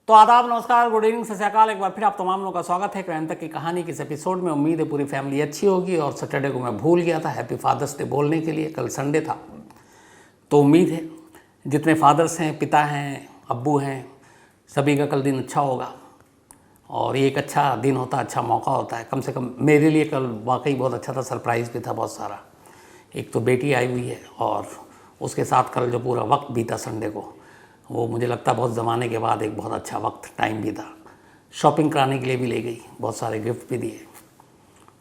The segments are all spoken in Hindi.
तो आदाब, नमस्कार, गुड इवनिंग, सत श्री अकाल। एक बार फिर आप तमाम लोगों का स्वागत है क्राइम तक की कहानी के इस एपिसोड में। उम्मीद है पूरी फैमिली अच्छी होगी। और सैटरडे को मैं भूल गया था हैप्पी फादर्स डे बोलने के लिए, कल संडे था। तो उम्मीद है जितने फादर्स हैं, पिता हैं, अब्बू हैं, सभी का कल दिन अच्छा होगा। और ये एक अच्छा दिन होता है, अच्छा मौका होता है। कम से कम मेरे लिए कल वाकई बहुत अच्छा था, सरप्राइज़ भी था बहुत सारा। एक तो बेटी आई हुई है और उसके साथ कल जो पूरा वक्त बीता संडे को, वो मुझे लगता है बहुत ज़माने के बाद एक बहुत अच्छा वक्त टाइम भी था। शॉपिंग कराने के लिए भी ले गई, बहुत सारे गिफ्ट भी दिए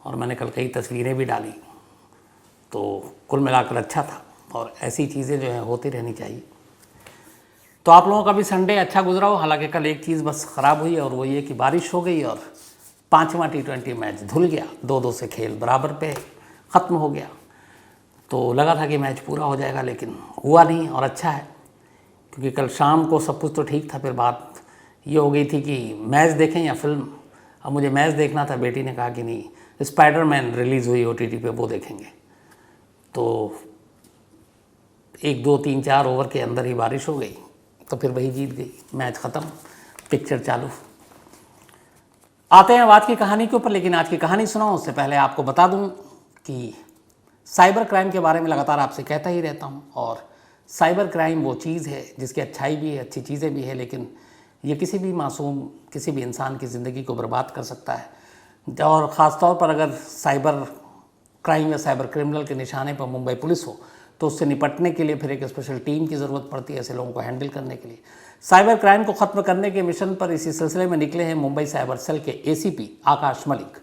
और मैंने कल कई तस्वीरें भी डाली। तो कुल मिलाकर अच्छा था और ऐसी चीज़ें जो हैं होती रहनी चाहिए। तो आप लोगों का भी संडे अच्छा गुजरा हो। हालांकि कल एक चीज़ बस ख़राब हुई और वो ये कि बारिश हो गई और 5वां T20 मैच धुल गया। 2-2 से खेल बराबर पे ख़त्म हो गया। तो लगा था कि मैच पूरा हो जाएगा, लेकिन हुआ नहीं। और अच्छा है, क्योंकि कल शाम को सब कुछ तो ठीक था। फिर बात ये हो गई थी कि मैच देखें या फिल्म। अब मुझे मैच देखना था, बेटी ने कहा कि नहीं, स्पाइडरमैन रिलीज़ हुई OTT पे, वो देखेंगे। तो 1, 2, 3, 4 ओवर के अंदर ही बारिश हो गई, तो फिर वही जीत गई। मैच ख़त्म, पिक्चर चालू। आते हैं आज की कहानी के ऊपर। लेकिन आज की कहानी सुनाऊं उससे पहले आपको बता दूं कि साइबर क्राइम के बारे में लगातार आपसे कहता ही रहता हूं। और साइबर क्राइम वो चीज़ है जिसकी अच्छाई भी है, अच्छी चीज़ें भी है, लेकिन ये किसी भी मासूम, किसी भी इंसान की ज़िंदगी को बर्बाद कर सकता है। और ख़ास तौर पर अगर साइबर क्राइम या साइबर क्रिमिनल के निशाने पर मुंबई पुलिस हो, तो उससे निपटने के लिए फिर एक स्पेशल टीम की ज़रूरत पड़ती है ऐसे लोगों को हैंडल करने के लिए। साइबर क्राइम को ख़त्म करने के मिशन पर इसी सिलसिले में निकले हैं मुंबई साइबर सेल के ACP आकाश मलिक,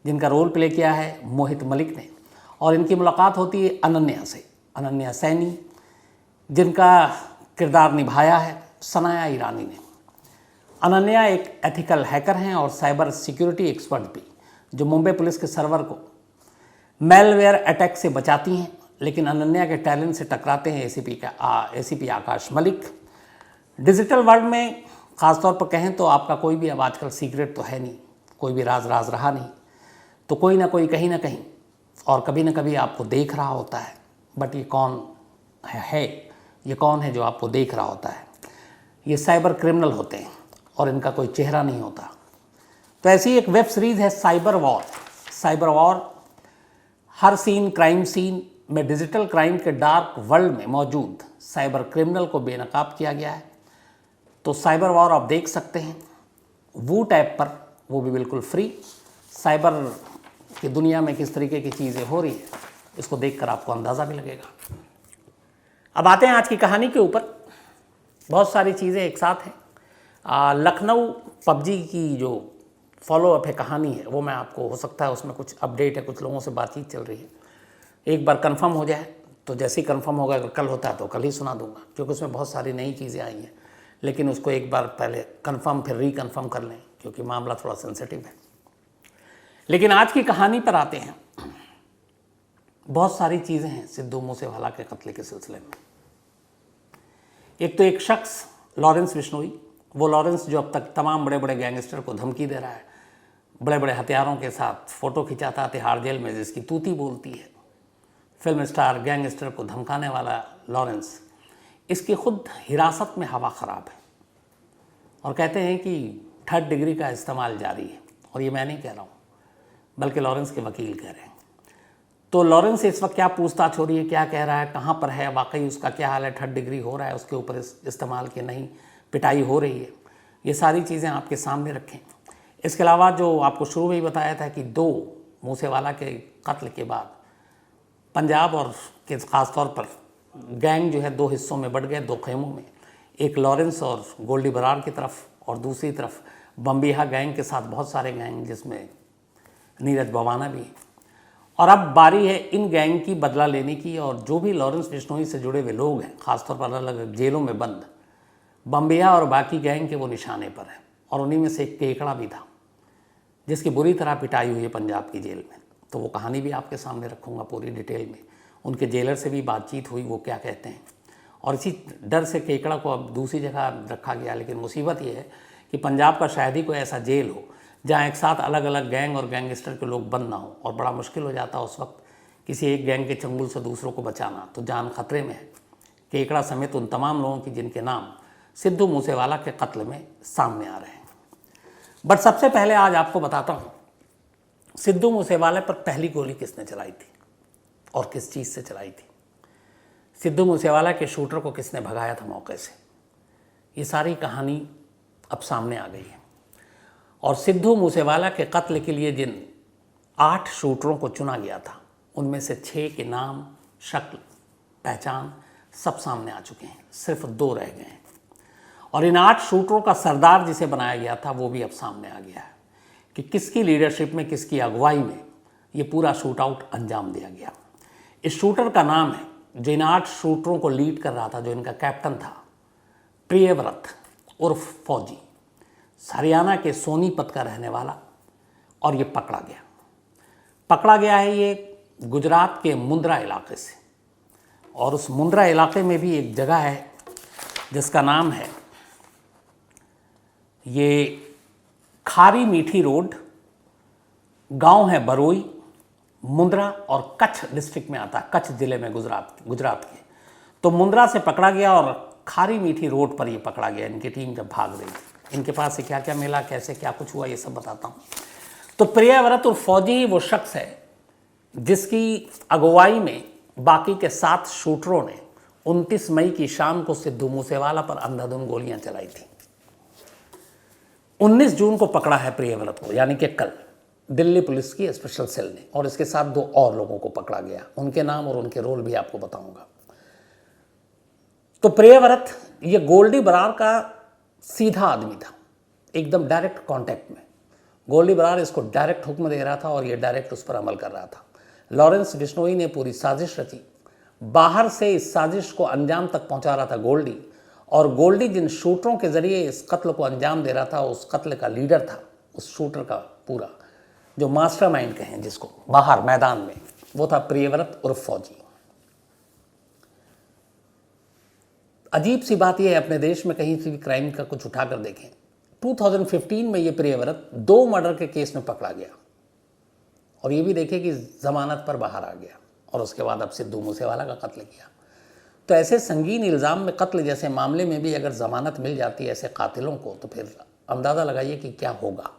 जिनका रोल प्ले किया है मोहित मलिक ने। और इनकी मुलाकात होती है अनन्या से, अनन्या सैनी, जिनका किरदार निभाया है सनाया ईरानी ने। अनन्या एक एथिकल हैकर हैं और साइबर सिक्योरिटी एक्सपर्ट भी, जो मुंबई पुलिस के सर्वर को मेलवेयर अटैक से बचाती हैं। लेकिन अनन्या के टैलेंट से टकराते हैं ACP आकाश मलिक। डिजिटल वर्ल्ड में ख़ासतौर पर कहें तो आपका कोई भी अब आजकल सीक्रेट तो है नहीं, कोई भी राज रहा नहीं। तो कोई ना कोई कहीं ना कहीं और कभी ना कभी आपको देख रहा होता है। बट ये कौन है, ये कौन है जो आपको देख रहा होता है? ये साइबर क्रिमिनल होते हैं और इनका कोई चेहरा नहीं होता। तो ऐसी एक वेब सीरीज़ है साइबर वॉर। साइबर वॉर हर सीन, क्राइम सीन में डिजिटल क्राइम के डार्क वर्ल्ड में मौजूद साइबर क्रिमिनल को बेनकाब किया गया है। तो साइबर वॉर आप देख सकते हैं वूट ऐप पर, वो भी बिल्कुल फ्री। साइबर की दुनिया में किस तरीके की चीज़ें हो रही है, इसको देखकर आपको अंदाज़ा भी लगेगा। अब आते हैं आज की कहानी के ऊपर। बहुत सारी चीज़ें एक साथ हैं। लखनऊ PUBG की जो फॉलोअप है, कहानी है, वो मैं आपको, हो सकता है उसमें कुछ अपडेट है, कुछ लोगों से बातचीत चल रही है। एक बार कंफर्म हो जाए तो जैसे ही कंफर्म होगा, अगर कल होता है तो कल ही सुना दूंगा, क्योंकि उसमें बहुत सारी नई चीज़ें आई हैं। लेकिन उसको एक बार पहले कंफर्म फिर रीकन्फर्म कर लें, क्योंकि मामला थोड़ा सेंसिटिव है। लेकिन आज की कहानी पर आते हैं। बहुत सारी चीज़ें हैं सिद्धू मूसेवाला के कत्ल के सिलसिले में। एक तो एक शख्स लॉरेंस बिश्नोई, वो लॉरेंस जो अब तक तमाम बड़े बड़े गैंगस्टर को धमकी दे रहा है, बड़े बड़े हथियारों के साथ फ़ोटो खिंचाता है तिहाड़ जेल में, जिसकी तूती बोलती है। फिल्म स्टार गैंगस्टर को धमकाने वाला लॉरेंस, इसकी खुद हिरासत में हवा ख़राब है। और कहते हैं कि 3rd डिग्री का इस्तेमाल जारी है। और ये मैं नहीं कह रहा हूँ, बल्कि लॉरेंस के वकील कह रहे हैं। तो लॉरेंस से इस वक्त क्या पूछताछ हो रही है, क्या कह रहा है, कहाँ पर है, वाकई उसका क्या हाल है, 3rd डिग्री हो रहा है उसके ऊपर इस्तेमाल की नहीं, पिटाई हो रही है, ये सारी चीज़ें आपके सामने रखें। इसके अलावा जो आपको शुरू में ही बताया था कि 2 मूसेवाला के कत्ल के बाद पंजाब और के ख़ास तौर पर गैंग जो है 2 हिस्सों में बढ़ गए, 2 खेमों में। एक लॉरेंस और गोल्डी बरार की तरफ, और दूसरी तरफ बम्बिहा गैंग के साथ बहुत सारे गैंग, जिसमें नीरज बवाना भी। और अब बारी है इन गैंग की बदला लेने की। और जो भी लॉरेंस बिश्नोई से जुड़े हुए लोग हैं, ख़ासतौर पर अलग अलग जेलों में बंद, बम्बिहा और बाकी गैंग के वो निशाने पर हैं। और उन्हीं में से एक केकड़ा भी था, जिसकी बुरी तरह पिटाई हुई है पंजाब की जेल में। तो वो कहानी भी आपके सामने रखूँगा पूरी डिटेल में। उनके जेलर से भी बातचीत हुई, वो क्या कहते हैं। और इसी डर से केकड़ा को अब दूसरी जगह रखा गया। लेकिन मुसीबत ये है कि पंजाब का शायद ही कोई ऐसा जेल हो जहाँ एक साथ अलग अलग गैंग और गैंगस्टर के लोग बंद ना हो। और बड़ा मुश्किल हो जाता है उस वक्त किसी एक गैंग के चंगुल से दूसरों को बचाना, तो जान खतरे में है। केकड़ा समेत उन तमाम लोगों की जिनके नाम सिद्धू मूसेवाला के कत्ल में सामने आ रहे हैं। बट सबसे पहले आज आपको बताता हूँ सिद्धू मूसेवाला पर पहली गोली किसने चलाई थी और किस चीज़ से चलाई थी। सिद्धू मूसेवाला के शूटर को किसने भगाया था मौके से। ये सारी कहानी अब सामने आ गई है। और सिद्धू मूसेवाला के कत्ल के लिए जिन 8 शूटरों को चुना गया था उनमें से 6 के नाम, शक्ल, पहचान सब सामने आ चुके हैं। सिर्फ 2 रह गए हैं। और इन 8 शूटरों का सरदार जिसे बनाया गया था वो भी अब सामने आ गया है कि किसकी लीडरशिप में, किसकी अगुवाई में ये पूरा शूट आउट अंजाम दिया गया। इस शूटर का नाम है, जो इन 8 शूटरों को लीड कर रहा था, जो इनका कैप्टन था, प्रियव्रत उर्फ फौजी, हरियाणा के सोनीपत का रहने वाला। और ये पकड़ा गया है ये गुजरात के मुंद्रा इलाके से। और उस मुंद्रा इलाके में भी एक जगह है जिसका नाम है ये खारी मीठी रोड, गांव है बरोई, मुंद्रा और कच्छ डिस्ट्रिक्ट में आता है, कच्छ जिले में, गुजरात के। तो मुंद्रा से पकड़ा गया और खारी मीठी रोड पर ये पकड़ा गया। इनकी टीम जब भाग रही थी, इनके पास से क्या क्या मिला, कैसे क्या कुछ हुआ, ये सब बताता हूँ। तो प्रियव्रत और फौजी वो शख्स है जिसकी अगुवाई में बाकी के 7 शूटरों ने 29 मई की शाम को सिद्धू मूसेवाला पर अंधाधुंध गोलियां चलाई थी। 19 जून को पकड़ा है प्रियव्रत को, यानी कि कल, दिल्ली पुलिस की स्पेशल सेल ने। और इसके साथ 2 और लोगों को पकड़ा गया। उनके नाम और उनके रोल भी आपको बताऊंगा। तो प्रियव्रत ये गोल्डी बरार का सीधा आदमी था, एकदम डायरेक्ट कांटेक्ट में। गोल्डी बरार इसको डायरेक्ट हुक्म दे रहा था और ये डायरेक्ट उस पर अमल कर रहा था। लॉरेंस बिश्नोई ने पूरी साजिश रची। बाहर से इस साजिश को अंजाम तक पहुंचा रहा था गोल्डी। और गोल्डी जिन शूटरों के जरिए इस कत्ल को अंजाम दे रहा था, उस कत्ल का लीडर था, उस शूटर का पूरा जो मास्टरमाइंड कहें जिसको, बाहर मैदान में, वो था प्रियव्रत उर्फ फौजी। अजीब सी बात यह है, अपने देश में कहीं से भी क्राइम का कुछ उठाकर देखें, 2015 में ये प्रियव्रत 2 मर्डर के केस में पकड़ा गया। और ये भी देखे कि जमानत पर बाहर आ गया। और उसके बाद अब सिद्धू मूसेवाला का कत्ल किया। तो ऐसे संगीन इल्ज़ाम में, कत्ल जैसे मामले में भी अगर ज़मानत मिल जाती है ऐसे कातिलों को, तो फिर अंदाज़ा लगाइए कि क्या होगा।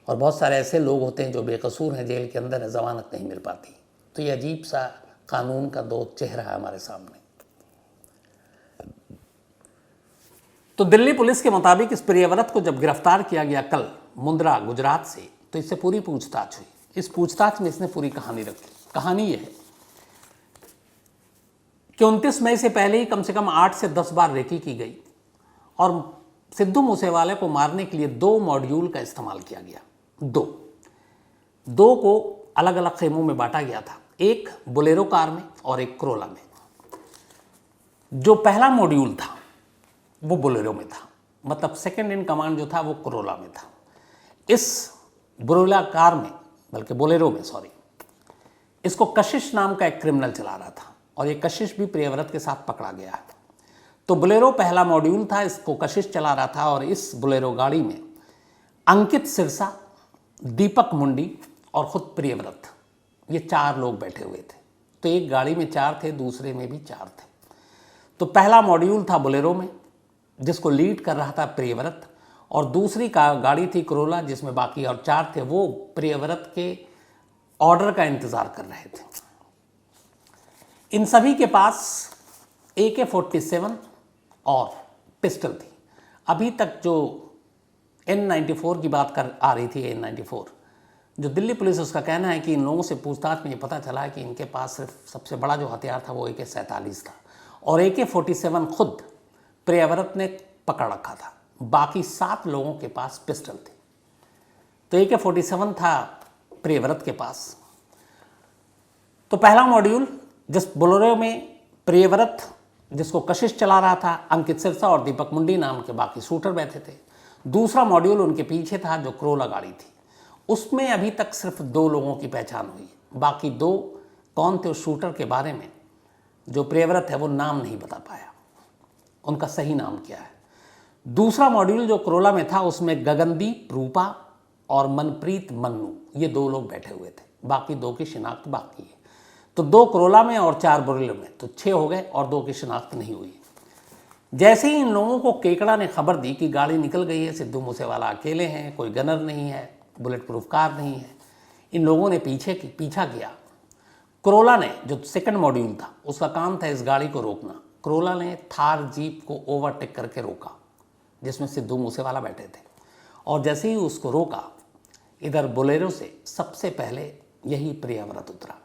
और बहुत सारे ऐसे लोग होते हैं जो बेकसूर हैं, जेल के अंदर है, ज़मानत नहीं मिल पाती। तो ये अजीब सा कानून का 2 चेहरा है हमारे सामने। तो दिल्ली पुलिस के मुताबिक इस प्रियव्रत को जब गिरफ्तार किया गया कल मुंद्रा गुजरात से, तो इससे पूरी पूछताछ हुई। इस पूछताछ में इसने पूरी कहानी रखी। कहानी यह है कि 29 मई से पहले ही कम से कम 8 से 10 बार रेकी की गई और सिद्धू मूसेवाले को मारने के लिए 2 मॉड्यूल का इस्तेमाल किया गया। 2 को अलग अलग खेमों में बांटा गया था, एक बोलेरो कार में और एक करोला में। जो पहला मॉड्यूल था वो बोलेरो में था, मतलब सेकंड इन कमांड जो था वो करोला में था। इस बोलेरो कार में, बल्कि बोलेरो में, सॉरी, इसको कशिश नाम का एक क्रिमिनल चला रहा था और ये कशिश भी प्रियव्रत के साथ पकड़ा गया है। तो बोलेरो पहला मॉड्यूल था, इसको कशिश चला रहा था। और इस बोलेरो गाड़ी में अंकित सिरसा, दीपक मुंडी और खुद प्रियव्रत, ये 4 लोग बैठे हुए थे। तो एक गाड़ी में 4 थे, दूसरे में भी 4 थे। तो पहला मॉड्यूल था बोलेरो में जिसको लीड कर रहा था प्रियव्रत, और दूसरी गाड़ी थी करोला जिसमें बाकी और 4 थे। वो प्रियव्रत के ऑर्डर का इंतज़ार कर रहे थे। इन सभी के पास AK-47 और पिस्टल थी। अभी तक जो N94 की बात कर आ रही थी, N94, जो दिल्ली पुलिस, उसका कहना है कि इन लोगों से पूछताछ में ये पता चला है कि इनके पास सिर्फ सबसे बड़ा जो हथियार था वो AK-47 था और AK-47 खुद प्रियव्रत ने पकड़ रखा था। बाकी 7 लोगों के पास पिस्टल थे। तो AK-47 था प्रियव्रत के पास। तो पहला मॉड्यूल जिस बोलेरो में प्रियव्रत, जिसको कशिश चला रहा था, अंकित सिरसा और दीपक मुंडी नाम के बाकी शूटर बैठे थे। दूसरा मॉड्यूल उनके पीछे था जो करोला गाड़ी थी। उसमें अभी तक सिर्फ 2 लोगों की पहचान हुई। बाकी 2 कौन थे उस शूटर के बारे में जो प्रियव्रत है वो नाम नहीं बता पाया, उनका सही नाम क्या है। दूसरा मॉड्यूल जो करोला में था उसमें गगनदीप, रूपा और मनप्रीत मन्नू, ये 2 लोग बैठे हुए थे। बाकी 2 की शिनाख्त बाकी है। तो 2 करोला में और 4 बोलेरो में, तो 6 हो गए और 2 की शिनाख्त नहीं हुई। जैसे ही इन लोगों को केकड़ा ने खबर दी कि गाड़ी निकल गई है, सिद्धू मूसेवाला अकेले हैं, कोई गनर नहीं है, बुलेट प्रूफ कार नहीं है, इन लोगों ने पीछा किया। करोला ने, जो सेकंड मॉड्यूल था, उसका काम था इस गाड़ी को रोकना। करोला ने थार जीप को ओवरटेक करके रोका जिसमें सिद्धू मूसेवाला बैठे थे, और जैसे ही उसको रोका, इधर बोलेरो से सबसे पहले यही प्रियव्रत उतरा।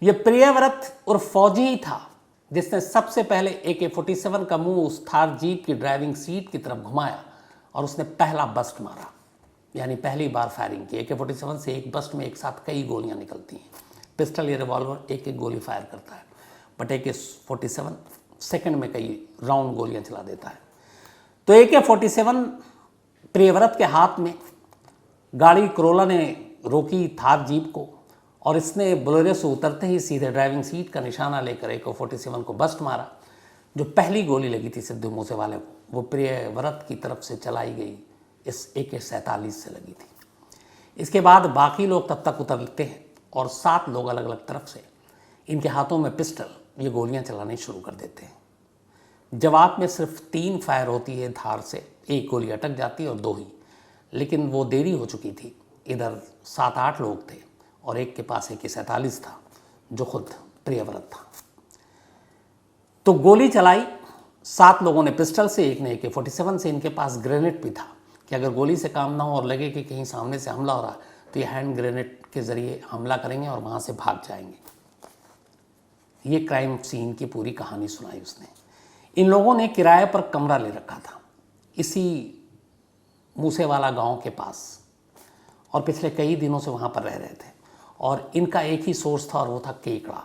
ये प्रियव्रत और फौजी ही था जिसने सबसे पहले AK-47 का मुंह उस थार जीप की ड्राइविंग सीट की तरफ घुमाया और उसने पहला बस्ट मारा, यानी पहली बार फायरिंग की। AK-47 से एक बस्ट में एक साथ कई गोलियां निकलती हैं। पिस्टल या रिवॉल्वर एक एक गोली फायर करता है, बट AK-47 सेकंड में कई राउंड गोलियां चला देता है। तो AK-47 प्रियव्रत के हाथ में, गाड़ी करोला ने रोकी थार जीप को, और इसने बोलेरो से उतरते ही सीधे ड्राइविंग सीट का निशाना लेकर AK-47 को बस्ट मारा। जो पहली गोली लगी थी सिद्धू मूसेवाले को, वो प्रियव्रत की तरफ से चलाई गई इस AK-47 से लगी थी। इसके बाद बाकी लोग तब तक उतरते हैं और 7 लोग अलग अलग तरफ से, इनके हाथों में पिस्टल, ये गोलियां चलानी शुरू कर देते हैं। जवाब में सिर्फ 3 फायर होती है धार से, एक गोली अटक जाती है और 2 ही, लेकिन वो देरी हो चुकी थी। इधर 7-8 लोग थे और एक के पास AK-47 था जो खुद प्रियव्रत था। तो गोली चलाई 7 लोगों ने पिस्टल से, एक ने AK-47 से। इनके पास ग्रेनेड भी था कि अगर गोली से काम ना हो और लगे कि कहीं सामने से हमला हो रहा तो ये हैंड ग्रेनेड के ज़रिए हमला करेंगे और वहाँ से भाग जाएंगे। ये क्राइम सीन की पूरी कहानी सुनाई उसने। इन लोगों ने किराए पर कमरा ले रखा था इसी मूसेवाला गांव के पास, और पिछले कई दिनों से वहाँ पर रह रहे थे। और इनका एक ही सोर्स था और वो था केकड़ा,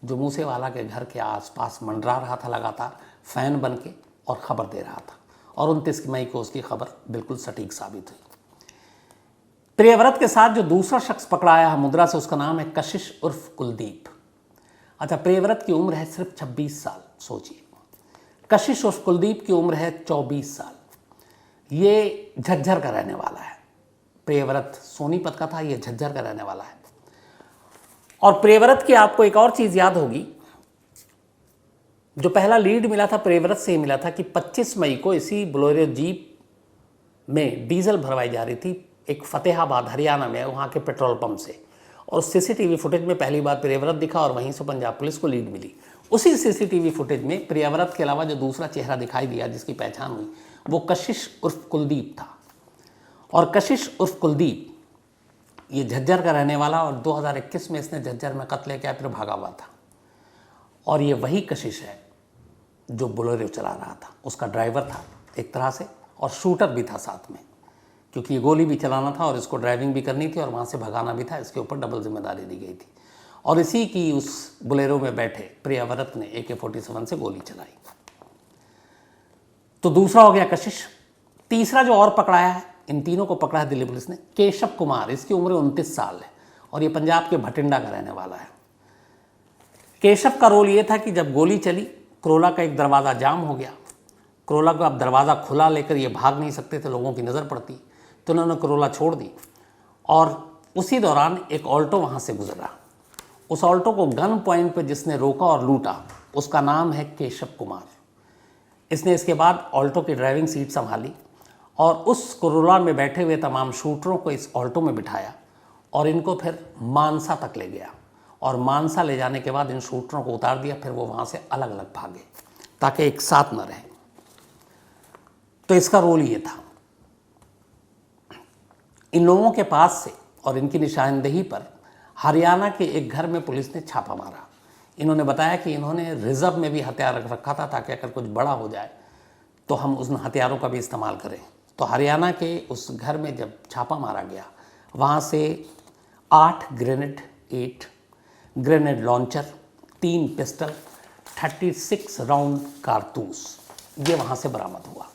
जो मूसेवाला के घर के आसपास मंडरा रहा था लगातार फैन बन के और ख़बर दे रहा था। और 29 मई को उसकी खबर बिल्कुल सटीक साबित हुई। प्रियव्रत के साथ जो दूसरा शख्स पकड़ा आया है मुद्रा से, उसका नाम है कशिश उर्फ कुलदीप। अच्छा, प्रियव्रत की उम्र है सिर्फ 26 साल, सोचिए। कशिश उर्फ कुलदीप की उम्र है 24 साल। ये झज्जर का रहने वाला है। प्रियव्रत सोनीपत का था, ये झज्जर का रहने वाला है। और प्रियव्रत की आपको एक और चीज़ याद होगी, जो पहला लीड मिला था प्रियव्रत से ही मिला था कि 25 मई को इसी बोलेरो जीप में डीजल भरवाई जा रही थी एक फतेहाबाद हरियाणा में, वहाँ के पेट्रोल पंप से। और CCTV फुटेज में पहली बार प्रियव्रत दिखा और वहीं से पंजाब पुलिस को लीड मिली। उसी CCTV फुटेज में प्रियव्रत के अलावा जो दूसरा चेहरा दिखाई दिया जिसकी पहचान हुई, वो कशिश उर्फ कुलदीप था। और कशिश उर्फ कुलदीप ये झज्जर का रहने वाला, और 2021 में इसने झज्जर में कत्ल किया, फिर भागा हुआ था। और ये वही कशिश है जो बोलेरो चला रहा था, उसका ड्राइवर था एक तरह से, और शूटर भी था साथ में, क्योंकि ये गोली भी चलाना था और इसको ड्राइविंग भी करनी थी और वहाँ से भगाना भी था। इसके ऊपर डबल जिम्मेदारी दी गई थी। और इसी की उस बोलेरो में बैठे प्रियव्रत ने AK-47 से गोली चलाई। तो दूसरा हो गया कशिश। तीसरा जो और पकड़ाया है, इन तीनों को पकड़ा है दिल्ली पुलिस ने, केशव कुमार। इसकी उम्र 29 साल है और ये पंजाब के भटिंडा का रहने वाला है। केशव का रोल ये था कि जब गोली चली, करोला का एक दरवाज़ा जाम हो गया। करोला को अब दरवाज़ा खुला लेकर ये भाग नहीं सकते थे, लोगों की नज़र पड़ती, तो उन्होंने करोला छोड़ दी। और उसी दौरान एक ऑल्टो वहाँ से गुजरा। उस ऑल्टो को गन पॉइंट पे जिसने रोका और लूटा, उसका नाम है केशव कुमार। इसने इसके बाद ऑल्टो की ड्राइविंग सीट संभाली और उस करोला में बैठे हुए तमाम शूटरों को इस ऑल्टो में बिठाया और इनको फिर मानसा तक ले गया। और मानसा ले जाने के बाद इन शूटरों को उतार दिया। फिर वो वहाँ से अलग अलग भागे ताकि एक साथ न रहें। तो इसका रोल ये था। इन लोगों के पास से और इनकी निशानदेही पर हरियाणा के एक घर में पुलिस ने छापा मारा। इन्होंने बताया कि इन्होंने रिजर्व में भी हथियार रख रखा था ताकि अगर कुछ बड़ा हो जाए तो हम उन हथियारों का भी इस्तेमाल करें। तो हरियाणा के उस घर में जब छापा मारा गया, वहाँ से 8 grenade, 8 grenade launcher, 3 pistol, 36 round कारतूस, ये वहाँ से बरामद हुआ।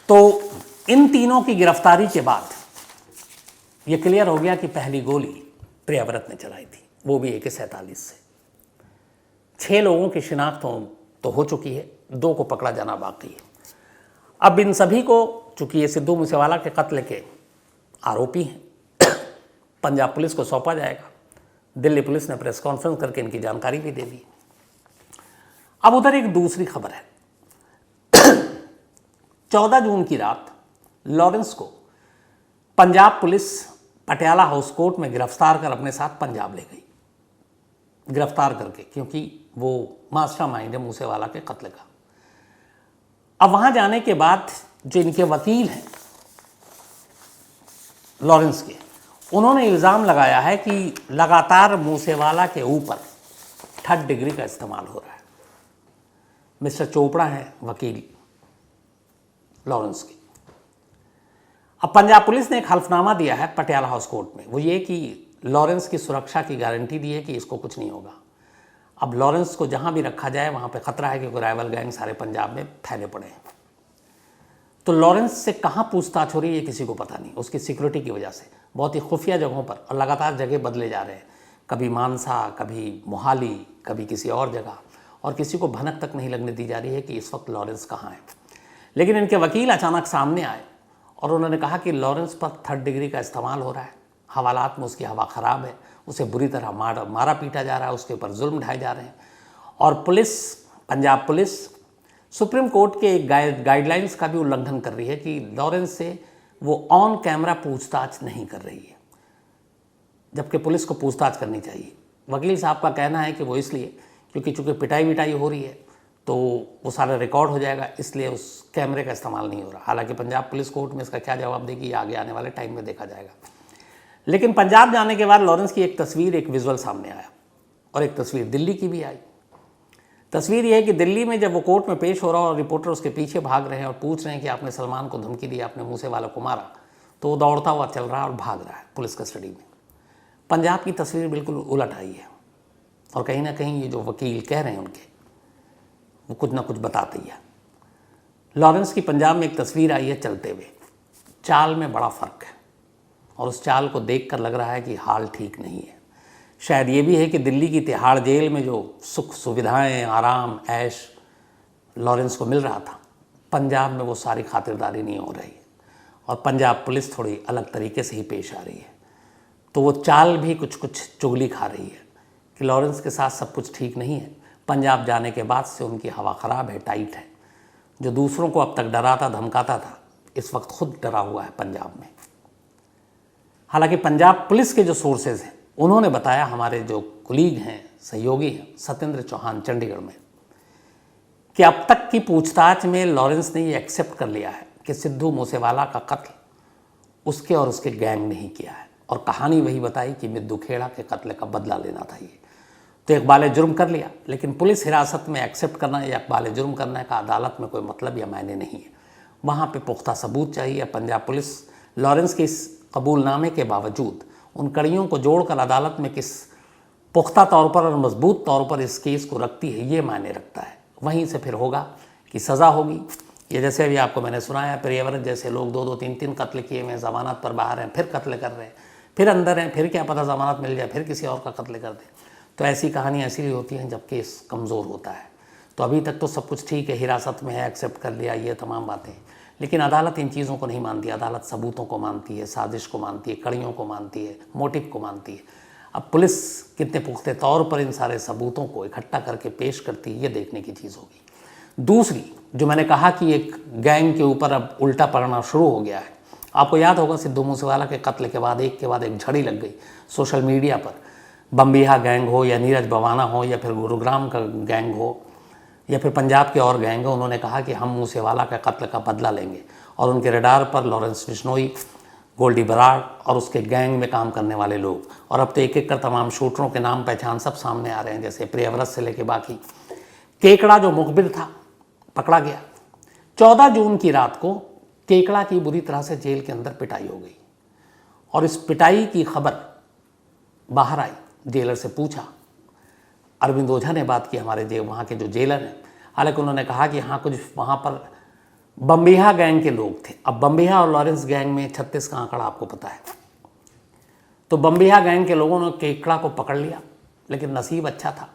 तो इन तीनों की गिरफ्तारी के बाद ये क्लियर हो गया कि पहली गोली प्रियव्रत ने चलाई थी, वो भी AK-47 से। 6 लोगों की शिनाख्त तो हो चुकी है, 2 को पकड़ा जाना बाकी है। अब इन सभी को, चूंकि ये सिद्धू मूसेवाला के कत्ल के आरोपी हैं, पंजाब पुलिस को सौंपा जाएगा। दिल्ली पुलिस ने प्रेस कॉन्फ्रेंस करके इनकी जानकारी भी दे दी। अब उधर एक दूसरी खबर है। 14 जून की रात लॉरेंस को Punjab police Patiala house court में गिरफ्तार कर अपने साथ पंजाब ले गई, गिरफ्तार करके, क्योंकि वो मास्टरमाइंड है मूसेवाला के कत्ल का। अब वहां जाने के बाद जो इनके वकील हैं लॉरेंस के, उन्होंने इल्ज़ाम लगाया है कि लगातार मूसेवाला के ऊपर 3rd डिग्री का इस्तेमाल हो रहा है। मिस्टर चोपड़ा हैं वकील लॉरेंस के। अब पंजाब पुलिस ने एक हल्फनामा दिया है पटियाला हाउस कोर्ट में, वो ये कि लॉरेंस की सुरक्षा की गारंटी दी है कि इसको कुछ नहीं होगा। अब लॉरेंस को जहां भी रखा जाए वहां पे खतरा है, क्योंकि राइवल गैंग सारे पंजाब में फैले पड़े हैं। तो लॉरेंस से कहां पूछताछ हो रही है किसी को पता नहीं, उसकी सिक्योरिटी की वजह से बहुत ही खुफिया जगहों पर, और लगातार जगह बदले जा रहे हैं, कभी मानसा, कभी मोहाली, कभी किसी और जगह, और किसी को भनक तक नहीं लगने दी जा रही है कि इस वक्त लॉरेंस कहाँ है। लेकिन इनके वकील अचानक सामने आए और उन्होंने कहा कि लॉरेंस पर 3rd डिग्री का इस्तेमाल हो रहा है, हवालात में उसकी हवा ख़राब है, उसे बुरी तरह मारा पीटा जा रहा है, उसके ऊपर जुल्म ढाए जा रहे हैं। और police, Punjab police supreme court के एक गाइडलाइंस का भी उल्लंघन कर रही है कि लॉरेंस से वो ऑन कैमरा पूछताछ नहीं कर रही है, जबकि पुलिस को पूछताछ करनी चाहिए। वकील साहब का कहना है कि वो इसलिए क्योंकि चूँकि पिटाई विटाई हो रही है तो वो सारा रिकॉर्ड हो जाएगा, इसलिए उस कैमरे का इस्तेमाल नहीं हो रहा। हालांकि पंजाब पुलिस कोर्ट में इसका क्या जवाब देगी आगे आने वाले टाइम में देखा जाएगा। लेकिन पंजाब जाने के बाद लॉरेंस की एक तस्वीर, एक विजुअल सामने आया, और एक तस्वीर दिल्ली की भी आई। तस्वीर यह है कि दिल्ली में जब वो कोर्ट में पेश हो रहा और रिपोर्टर उसके पीछे भाग रहे हैं और पूछ रहे हैं कि आपने सलमान को धमकी दी, आपने मूसेवाला को मारा, तो वो दौड़ता हुआ चल रहा है और भाग रहा है पुलिस कस्टडी में। पंजाब की तस्वीर बिल्कुल उलट आई है, और कहीं ना कहीं ये जो वकील कह रहे हैं उनके, वो कुछ ना कुछ बताते ही है। लॉरेंस की पंजाब में एक तस्वीर आई है चलते हुए, चाल में बड़ा फ़र्क है, और उस चाल को देखकर लग रहा है कि हाल ठीक नहीं है। शायद ये भी है कि दिल्ली की तिहाड़ जेल में जो सुख सुविधाएं, आराम, ऐश लॉरेंस को मिल रहा था, पंजाब में वो सारी खातिरदारी नहीं हो रही, और पंजाब पुलिस थोड़ी अलग तरीके से ही पेश आ रही है। तो वो चाल भी कुछ कुछ चुगली खा रही है कि लॉरेंस के साथ सब कुछ ठीक नहीं है। पंजाब जाने के बाद से उनकी हवा ख़राब है, टाइट है। जो दूसरों को अब तक डराता धमकाता था, इस वक्त खुद डरा हुआ है पंजाब में। हालांकि पंजाब पुलिस के जो सोर्सेज हैं, उन्होंने बताया, हमारे जो कुलीग हैं, सहयोगी हैं, सत्येंद्र चौहान चंडीगढ़ में, कि अब तक की पूछताछ में लॉरेंस ने ये एक्सेप्ट कर लिया है कि सिद्धू मूसेवाला का कत्ल उसके और उसके गैंग ने ही किया है, और कहानी वही बताई कि मिद्दू खेड़ा के कत्ल का बदला लेना था ये। तो इकबाल जुर्म कर लिया, लेकिन पुलिस हिरासत में एक्सेप्ट करना या इकबाल जुर्म करने का अदालत में कोई मतलब या मायने नहीं है। वहाँ पे पुख्ता सबूत चाहिए। पंजाब पुलिस लॉरेंस के इस कबूलनामे के बावजूद उन कड़ियों को जोड़कर अदालत में किस पुख्ता तौर पर और मजबूत तौर पर इस केस को रखती है, ये मायने रखता है। वहीं से फिर होगा कि सज़ा होगी। ये जैसे अभी आपको मैंने सुनाया, प्रियव्रत जैसे लोग 2-2, 3-3 कत्ल किए हुए हैं, ज़मानत पर बाहर हैं, फिर कत्ल कर रहे हैं, फिर अंदर हैं, फिर क्या पता ज़मानत मिल जाए, फिर किसी और का कत्ल कर दें। तो ऐसी कहानियाँ इसीलिए होती हैं जब केस कमज़ोर होता है। तो अभी तक तो सब कुछ ठीक है, हिरासत में है, एक्सेप्ट कर लिया, ये तमाम बातें, लेकिन अदालत इन चीज़ों को नहीं मानती। अदालत सबूतों को मानती है, साजिश को मानती है, कड़ियों को मानती है, मोटिव को मानती है। अब पुलिस कितने पुख्ते तौर पर इन सारे सबूतों को इकट्ठा करके पेश करती है, ये देखने की चीज़ होगी। दूसरी, जो मैंने कहा कि एक गैंग के ऊपर अब उल्टा पड़ना शुरू हो गया है। आपको याद होगा सिद्धू मूसेवाला के कत्ल के बाद एक के बाद एक झड़ी लग गई सोशल मीडिया पर। बम्बिहा गैंग हो या नीरज बवाना हो या फिर गुरुग्राम का गैंग हो या फिर पंजाब के और गैंग हो, उन्होंने कहा कि हम मूसेवाला का कत्ल का बदला लेंगे, और उनके रडार पर लॉरेंस बिश्नोई, गोल्डी बराड़ और उसके गैंग में काम करने वाले लोग, और अब तो एक एक कर तमाम शूटरों के नाम पहचान सब सामने आ रहे हैं, जैसे प्रियव्रत से लेके बाकी। केकड़ा जो मुखबिर था पकड़ा गया। 14 जून की रात को केकड़ा की बुरी तरह से जेल के अंदर पिटाई हो गई, और इस पिटाई की खबर बाहर आई। जेलर से पूछा, अरविंद ओझा ने बात की, हमारे वहाँ के जो जेलर हैं। हालांकि उन्होंने कहा कि हाँ, कुछ वहाँ पर बम्बिहा गैंग के लोग थे। अब बम्बिहा और लॉरेंस गैंग में 36 का आंकड़ा आपको पता है। तो बम्बिहा गैंग के लोगों ने केकड़ा को पकड़ लिया, लेकिन नसीब अच्छा था,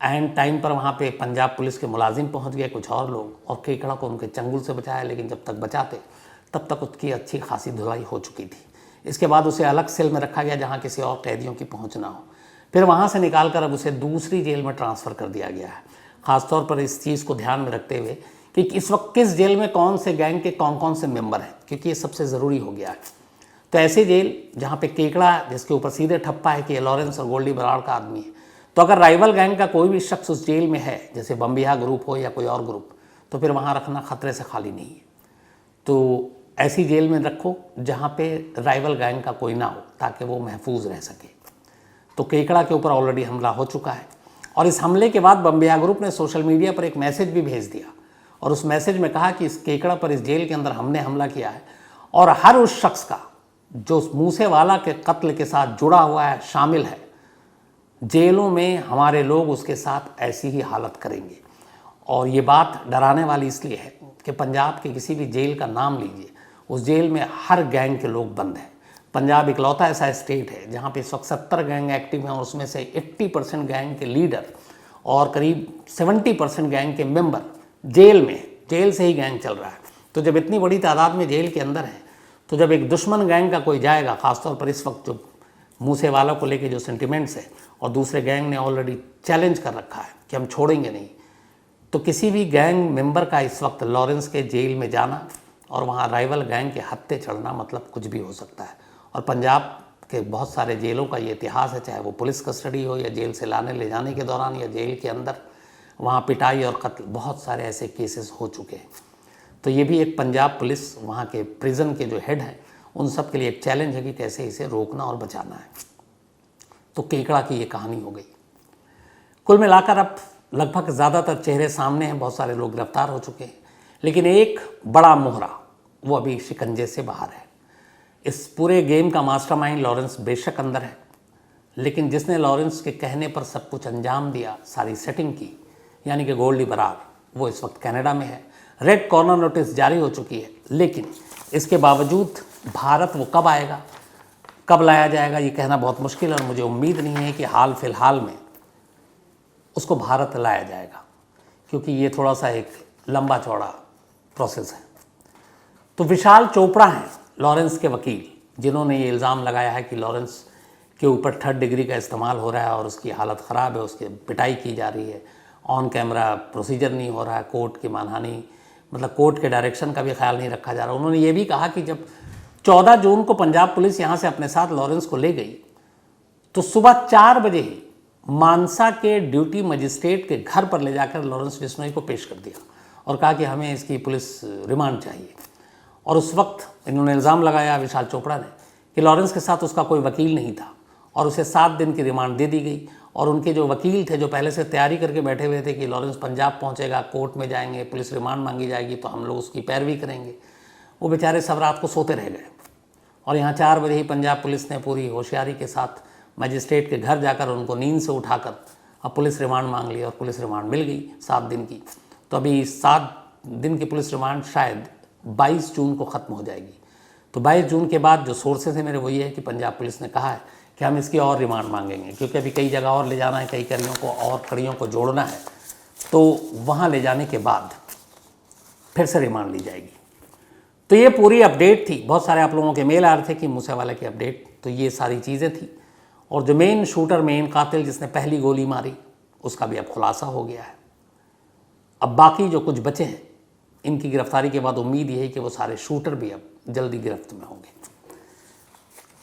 एंड टाइम पर वहाँ पे पंजाब पुलिस के मुलाजिम पहुँच गए, कुछ और लोग, और केकड़ा को उनके चंगुल से बचाया। लेकिन जब तक बचाते तब तक उसकी अच्छी खासी धुलाई हो चुकी थी। इसके बाद उसे अलग सेल में रखा गया जहाँ किसी और कैदियों की पहुँच ना हो। फिर वहाँ से निकाल कर अब उसे दूसरी जेल में ट्रांसफ़र कर दिया गया है। ख़ासतौर पर इस चीज़ को ध्यान में रखते हुए कि इस वक्त किस जेल में कौन से गैंग के कौन कौन से मेंबर हैं, क्योंकि ये सबसे ज़रूरी हो गया है। तो ऐसे जेल जहाँ पे केकड़ा, जिसके ऊपर सीधे ठप्पा है कि ये लॉरेंस और गोल्डी बराड़ का आदमी है, तो अगर राइवल गैंग का कोई भी शख्स उस जेल में है, जैसे बम्बिहा ग्रुप हो या कोई और ग्रुप, तो फिर वहाँ रखना खतरे से खाली नहीं है। तो ऐसी जेल में रखो जहाँ पे राइवल गैंग का कोई ना हो, ताकि वो महफूज रह सके। तो केकड़ा के ऊपर ऑलरेडी हमला हो चुका है, और इस हमले के बाद बम्बिहा ग्रुप ने सोशल मीडिया पर एक मैसेज भी भेज दिया, और उस मैसेज में कहा कि इस केकड़ा पर, इस जेल के अंदर हमने हमला किया है, और हर उस शख्स का जो मूसेवाला के कत्ल के साथ जुड़ा हुआ है, शामिल है, जेलों में हमारे लोग उसके साथ ऐसी ही हालत करेंगे। और ये बात डराने वाली इसलिए है कि पंजाब के किसी भी जेल का नाम लीजिए, उस जेल में हर गैंग के लोग बंद हैं। पंजाब इकलौता ऐसा स्टेट है जहाँ पे इस वक्त 70 गैंग एक्टिव हैं, और उसमें से 80% गैंग के लीडर और करीब 70% गैंग के मेंबर जेल में, जेल से ही गैंग चल रहा है। तो जब इतनी बड़ी तादाद में जेल के अंदर है, तो जब एक दुश्मन गैंग का कोई जाएगा, ख़ासतौर पर इस वक्त जो मूसेवाला को लेके जो सेंटिमेंट्स है, और दूसरे गैंग ने ऑलरेडी चैलेंज कर रखा है कि हम छोड़ेंगे नहीं, तो किसी भी गैंग मेंबर का इस वक्त लॉरेंस के जेल में जाना और वहाँ राइवल गैंग के हत्थे चढ़ना, मतलब कुछ भी हो सकता है। और पंजाब के बहुत सारे जेलों का ये इतिहास है, चाहे वो पुलिस कस्टडी हो या जेल से लाने ले जाने के दौरान या जेल के अंदर, वहाँ पिटाई और कत्ल, बहुत सारे ऐसे केसेस हो चुके हैं। तो ये भी एक पंजाब पुलिस, वहाँ के प्रिजन के जो हेड हैं, उन सब के लिए एक चैलेंज है कि कैसे इसे रोकना और बचाना है। तो केकड़ा की ये कहानी हो गई। कुल मिलाकर अब लगभग ज़्यादातर चेहरे सामने हैं, बहुत सारे लोग गिरफ्तार हो चुके हैं, लेकिन एक बड़ा मोहरा वो अभी शिकंजे से बाहर है। इस पूरे गेम का मास्टरमाइंड लॉरेंस बेशक अंदर है, लेकिन जिसने लॉरेंस के कहने पर सब कुछ अंजाम दिया, सारी सेटिंग की, यानी कि गोल्डी बराड़, वो इस वक्त कनाडा में है। रेड कॉर्नर नोटिस जारी हो चुकी है, लेकिन इसके बावजूद भारत वो कब आएगा, कब लाया जाएगा, ये कहना बहुत मुश्किल है। और मुझे उम्मीद नहीं है कि हाल फिलहाल में उसको भारत लाया जाएगा, क्योंकि ये थोड़ा सा एक लंबा चौड़ा प्रोसेस है। तो विशाल चोपड़ा हैं लॉरेंस के वकील, जिन्होंने ये इल्ज़ाम लगाया है कि लॉरेंस के ऊपर 3rd डिग्री का इस्तेमाल हो रहा है और उसकी हालत ख़राब है, उसकी पिटाई की जा रही है, ऑन कैमरा प्रोसीजर नहीं हो रहा है, कोर्ट की मानहानि, मतलब कोर्ट के डायरेक्शन का भी ख्याल नहीं रखा जा रहा। उन्होंने ये भी कहा कि जब 14 जून को पंजाब पुलिस यहाँ से अपने साथ लॉरेंस को ले गई, तो सुबह 4 बजे ही मानसा के ड्यूटी मजिस्ट्रेट के घर पर ले जाकर लॉरेंस बिश्नोई को पेश कर दिया और कहा कि हमें इसकी पुलिस रिमांड चाहिए। और उस वक्त इन्होंने इल्ज़ाम लगाया, विशाल चोपड़ा ने, कि लॉरेंस के साथ उसका कोई वकील नहीं था और उसे 7 दिन की रिमांड दे दी गई। और उनके जो वकील थे, जो पहले से तैयारी करके बैठे हुए थे कि लॉरेंस पंजाब पहुंचेगा, कोर्ट में जाएंगे, पुलिस रिमांड मांगी जाएगी तो हम लोग उसकी पैरवी करेंगे, वो बेचारे सब रात को सोते रह गए। और यहाँ 4 बजे ही पंजाब पुलिस ने पूरी होशियारी के साथ मजिस्ट्रेट के घर जाकर उनको नींद से उठाकर अब पुलिस रिमांड मांग ली, और पुलिस रिमांड मिल गई 7 दिन की। तो अभी 7 दिन की पुलिस रिमांड शायद 22 जून को ख़त्म हो जाएगी। तो 22 जून के बाद जो सोर्सेज है मेरे वो ये है कि पंजाब पुलिस ने कहा है कि हम इसकी और रिमांड मांगेंगे, क्योंकि अभी कई जगह और ले जाना है, कई कड़ियों को जोड़ना है, तो वहाँ ले जाने के बाद फिर से रिमांड ली जाएगी। तो ये पूरी अपडेट थी। बहुत सारे आप लोगों के मेल आ रहे थे कि मूसेवाला की अपडेट, तो ये सारी चीज़ें थी। और जो मेन शूटर, मेन कातिल जिसने पहली गोली मारी, उसका भी अब खुलासा हो गया है। अब बाकी जो कुछ बचे हैं, इनकी गिरफ्तारी के बाद उम्मीद यही कि वो सारे शूटर भी अब जल्दी गिरफ्त में होंगे।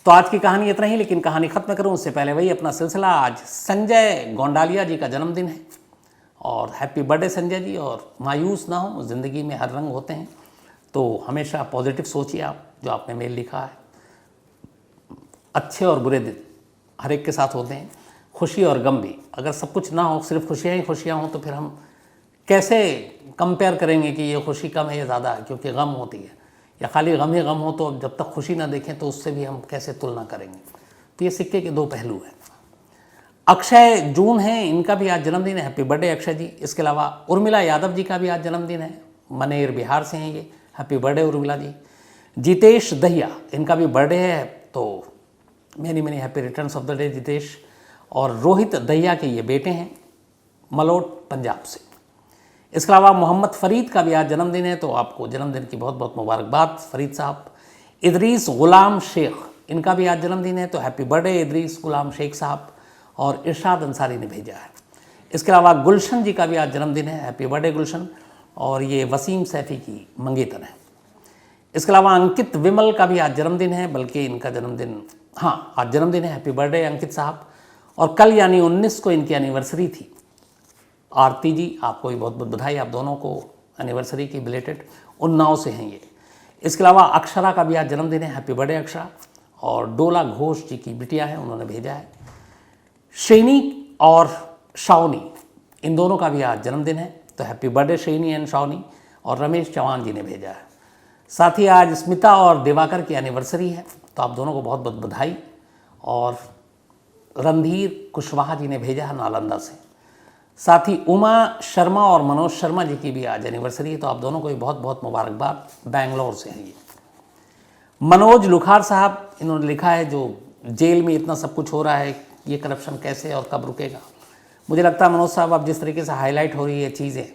तो आज की कहानी इतना ही, लेकिन कहानी ख़त्म करूं उससे पहले वही अपना सिलसिला। आज संजय गोंडालिया जी का जन्मदिन है, और हैप्पी बर्थडे संजय जी। और मायूस ना हो, ज़िंदगी में हर रंग होते हैं, तो हमेशा पॉजिटिव सोचिए। आप जो आपने मेल लिखा है, अच्छे और बुरे दिन हर एक के साथ होते हैं, खुशी और गम भी। अगर सब कुछ ना हो, सिर्फ खुशियाँ ही खुशियाँ हों, तो फिर हम कैसे कंपेयर करेंगे कि ये खुशी कम है या ज़्यादा है, क्योंकि गम होती है, या खाली गम ही गम हो, तो अब जब तक खुशी ना देखें तो उससे भी हम कैसे तुलना करेंगे। तो ये सिक्के के 2 पहलू हैं। अक्षय जून है, इनका भी आज जन्मदिन है, हैप्पी बर्थडे अक्षय जी। इसके अलावा उर्मिला यादव जी का भी आज जन्मदिन है, मनेर बिहार से हैं ये, हैप्पी बर्थडे उर्मिला जी। जितेश दहिया, इनका भी बर्थडे है, तो many happy returns of the day Jitesh. और रोहित दहिया के ये बेटे हैं, मलोट पंजाब से। इसके अलावा मोहम्मद फ़रीद का भी आज जन्मदिन है, तो आपको जन्मदिन की बहुत बहुत मुबारकबाद फ़रीद साहब। इदरीस गुलाम शेख, इनका भी आज जन्मदिन है, तो हैप्पी बर्थडे इदरीस गुलाम शेख साहब। और इरशाद अंसारी ने भेजा है। इसके अलावा गुलशन जी का भी आज जन्मदिन है, हैप्पी बर्थडे गुलशन। और ये वसीम सैफ़ी की मंगेतर है। इसके अलावा अंकित विमल का भी आज जन्मदिन है, बल्कि इनका जन्मदिन, हाँ आज जन्मदिन है, हैप्पी बर्थडे अंकित साहब। और कल यानी 19 को इनकी एनिवर्सरी थी। आरती जी आपको भी बहुत बहुत बधाई, आप दोनों को एनिवर्सरी की बिलेटेड। उन्नाव से हैं ये। इसके अलावा अक्षरा का भी आज जन्मदिन है, हैप्पी बर्थडे अक्षरा। और डोला घोष जी की बिटिया है, उन्होंने भेजा है। श्रेणी और शावनी, इन दोनों का भी आज जन्मदिन है, तो हैप्पी बर्थडे श्रेणी एंड शावनी। और रमेश चौहान जी ने भेजा है। साथ ही आज स्मिता और दिवाकर की एनिवर्सरी है, तो आप दोनों को बहुत बहुत बधाई। और रणधीर कुशवाहा जी ने भेजा है नालंदा से। साथ ही उमा शर्मा और मनोज शर्मा जी की भी आज एनिवर्सरी है, तो आप दोनों को भी बहुत बहुत मुबारकबाद। बेंगलोर से हैं ये। मनोज लुखार साहब, इन्होंने लिखा है जो जेल में इतना सब कुछ हो रहा है, ये करप्शन कैसे और कब रुकेगा। मुझे लगता है मनोज साहब, अब जिस तरीके से हाईलाइट हो रही है चीज़ें,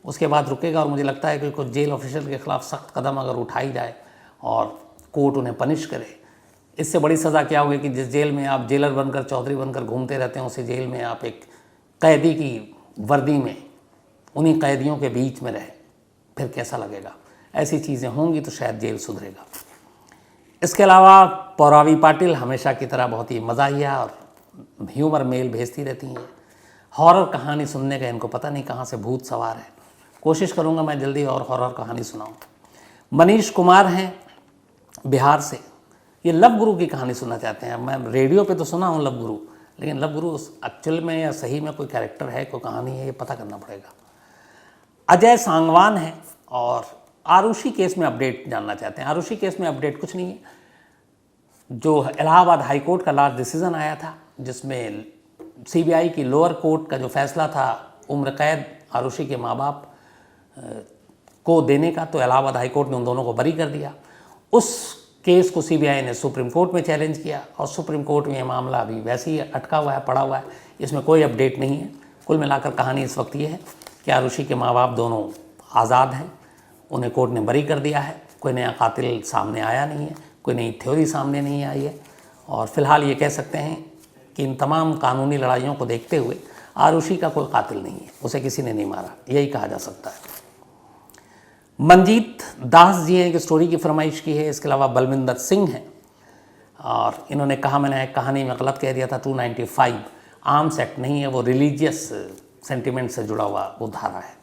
उसके बाद रुकेगा। और मुझे लगता है कि कुछ जेल ऑफिसर के खिलाफ सख्त कदम अगर उठाई जाए और कोर्ट उन्हें पनिश करे, इससे बड़ी सज़ा क्या होगी कि जिस जेल में आप जेलर बनकर, चौधरी बनकर घूमते रहते हैं, उसी जेल में आप एक कैदी की वर्दी में उन्हीं कैदियों के बीच में रहे, फिर कैसा लगेगा। ऐसी चीज़ें होंगी तो शायद जेल सुधरेगा। इसके अलावा पौरावी पाटिल हमेशा की तरह बहुत ही मज़ाहिया और ह्यूमर मेल भेजती रहती हैं। हॉरर कहानी सुनने का इनको पता नहीं कहाँ से भूत सवार है। कोशिश करूँगा मैं जल्दी और हॉरर कहानी सुनाऊँ। मनीष कुमार हैं बिहार से, ये लव गुरु की कहानी सुनना चाहते हैं। मैं रेडियो पे तो सुना हूँ लव गुरु, लेकिन लव गुरु एक्चुअल में या सही में कोई कैरेक्टर है, कोई कहानी है, ये पता करना पड़ेगा। अजय सांगवान है और आरुषि केस में अपडेट जानना चाहते हैं। आरुषि केस में अपडेट कुछ नहीं है। जो इलाहाबाद हाई कोर्ट का लास्ट डिसीजन आया था, जिसमें सीबीआई की लोअर कोर्ट का जो फैसला था उम्र कैद आरुषि के माँ बाप को देने का, तो इलाहाबाद हाई कोर्ट ने उन दोनों को बरी कर दिया। उस केस को सीबीआई ने सुप्रीम कोर्ट में चैलेंज किया और सुप्रीम कोर्ट में ये मामला अभी वैसे ही अटका हुआ है, पड़ा हुआ है। इसमें कोई अपडेट नहीं है। कुल मिलाकर कहानी इस वक्त ये है कि आरुषि के माँ बाप दोनों आज़ाद हैं, उन्हें कोर्ट ने बरी कर दिया है। कोई नया कातिल सामने आया नहीं है, कोई नई थ्योरी सामने नहीं आई है। और फिलहाल ये कह सकते हैं कि इन तमाम कानूनी लड़ाइयों को देखते हुए आरुषि का कोई कातिल नहीं है, उसे किसी ने नहीं मारा, यही कहा जा सकता है। मंजीत दास जी हैं, एक स्टोरी की फरमाइश की है। इसके अलावा बलविंदर सिंह हैं और इन्होंने कहा, मैंने एक कहानी में गलत कह दिया था, 295 आर्म्स एक्ट नहीं है, वो रिलीजियस सेंटिमेंट से जुड़ा हुआ वो धारा है।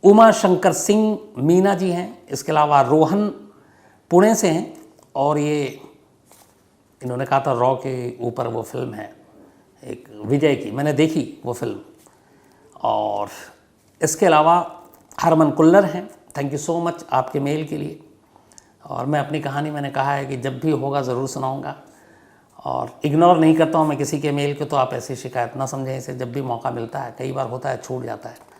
उमा शंकर सिंह मीना जी हैं। इसके अलावा रोहन पुणे से हैं और ये इन्होंने कहा था रॉ के ऊपर वो फिल्म है एक विजय की, मैंने देखी वो फिल्म। और इसके अलावा हरमन कुल्लर हैं। थैंक यू सो मच आपके मेल के लिए। और मैं अपनी कहानी, मैंने कहा है कि जब भी होगा ज़रूर सुनाऊंगा और इग्नोर नहीं करता हूं मैं किसी के मेल को, तो आप ऐसी शिकायत ना समझें इसे। जब भी मौका मिलता है, कई बार होता है छूट जाता है।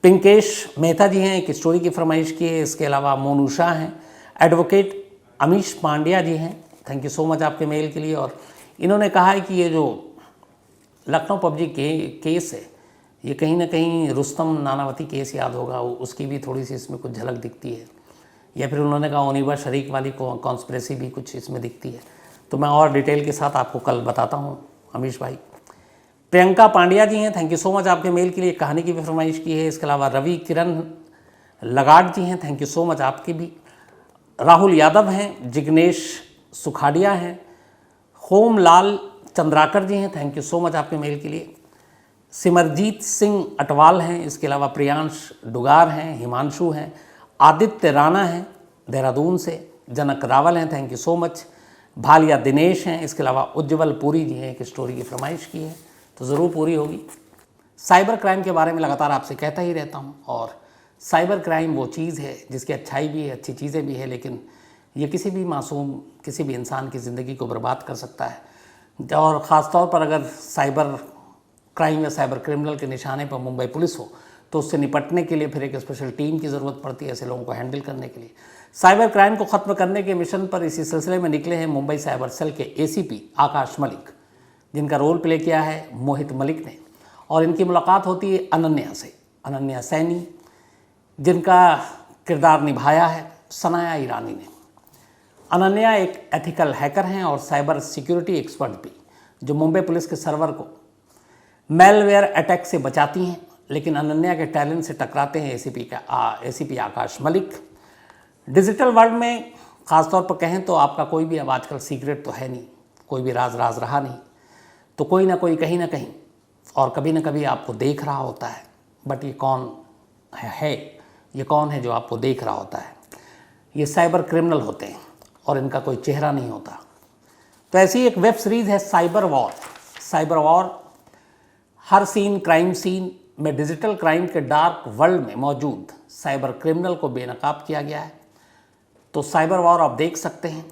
पिंकेश मेहता जी हैं, एक स्टोरी की फरमाइश की है। इसके अलावा मोनू शाह हैं। एडवोकेट अमीश पांड्या जी हैं, थैंक यू सो मच आपके मेल के लिए। और इन्होंने कहा है कि ये जो लखनऊ पबजी केस है, ये कहीं ना कहीं रुस्तम नानावती केस याद होगा, उसकी भी थोड़ी सी इसमें कुछ झलक दिखती है। या फिर उन्होंने कहा ओनिबा शरीक वाली कॉन्स्पिरेसी भी कुछ इसमें दिखती है। तो मैं और डिटेल के साथ आपको कल बताता हूँ अमीश भाई। प्रियंका पांड्या जी हैं, थैंक यू सो मच आपके मेल के लिए, कहानी की भी फरमाइश की है। इसके अलावा रवि किरण लगाट जी हैं, थैंक यू सो मच आपके भी। राहुल यादव हैं। जिग्नेश सुखाड़िया हैं। होमलाल चंद्राकर जी हैं, थैंक यू सो मच आपके मेल के लिए। सिमरजीत सिंह अटवाल हैं। इसके अलावा प्रियांश डुगार हैं, हिमांशु हैं, आदित्य राणा हैं देहरादून से, जनक रावल हैं, thank you so much. Bhalia Dinesh हैं। इसके अलावा उज्जवल पुरी जी हैं, एक स्टोरी की फरमाइश की है, तो ज़रूर पूरी होगी। साइबर क्राइम के बारे में लगातार आपसे कहता ही रहता हूँ। और साइबर क्राइम वो चीज़ है जिसकी अच्छाई भी है, अच्छी चीज़ें भी है, लेकिन ये किसी भी मासूम, किसी भी इंसान की ज़िंदगी को बर्बाद कर सकता है। और ख़ास तौर पर अगर साइबर क्राइम या साइबर क्रिमिनल के निशाने पर मुंबई पुलिस हो, तो उससे निपटने के लिए फिर एक स्पेशल टीम की ज़रूरत पड़ती है ऐसे लोगों को हैंडल करने के लिए। साइबर क्राइम को ख़त्म करने के मिशन पर इसी सिलसिले में निकले हैं मुंबई साइबर सेल के एसीपी आकाश मलिक, जिनका रोल प्ले किया है मोहित मलिक ने। और इनकी मुलाकात होती है अनन्या से, अनन्या सैनी, जिनका किरदार निभाया है सनाया ईरानी ने। अनन्या एक एथिकल हैकर हैं और साइबर सिक्योरिटी एक्सपर्ट भी, जो मुंबई पुलिस के सर्वर को मेलवेयर अटैक से बचाती हैं, लेकिन अनन्या के टैलेंट से टकराते हैं एसीपी आकाश मलिक। डिजिटल वर्ल्ड में ख़ासतौर पर कहें तो आपका कोई भी अब आजकल सीक्रेट तो है नहीं, कोई भी राज रहा नहीं, तो कोई ना कोई कहीं ना कहीं और कभी ना कभी आपको देख रहा होता है। बट ये कौन है ये कौन है जो आपको देख रहा होता है? ये साइबर क्रिमिनल होते हैं और इनका कोई चेहरा नहीं होता। तो ऐसी एक वेब सीरीज़ है साइबर वॉर। हर सीन क्राइम सीन में डिजिटल क्राइम के डार्क वर्ल्ड में मौजूद साइबर क्रिमिनल को बेनकाब किया गया है। तो साइबर वॉर आप देख सकते हैं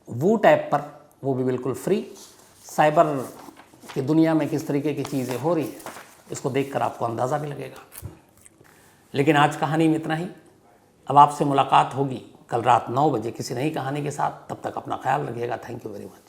वूट ऐप पर, वो भी बिल्कुल फ्री। साइबर की दुनिया में किस तरीके की चीज़ें हो रही है इसको देखकर आपको अंदाज़ा भी लगेगा। लेकिन आज कहानी में इतना ही। अब आपसे मुलाकात होगी कल रात 9 बजे किसी नई कहानी के साथ। तब तक अपना ख्याल रखिएगा। Thank you very much.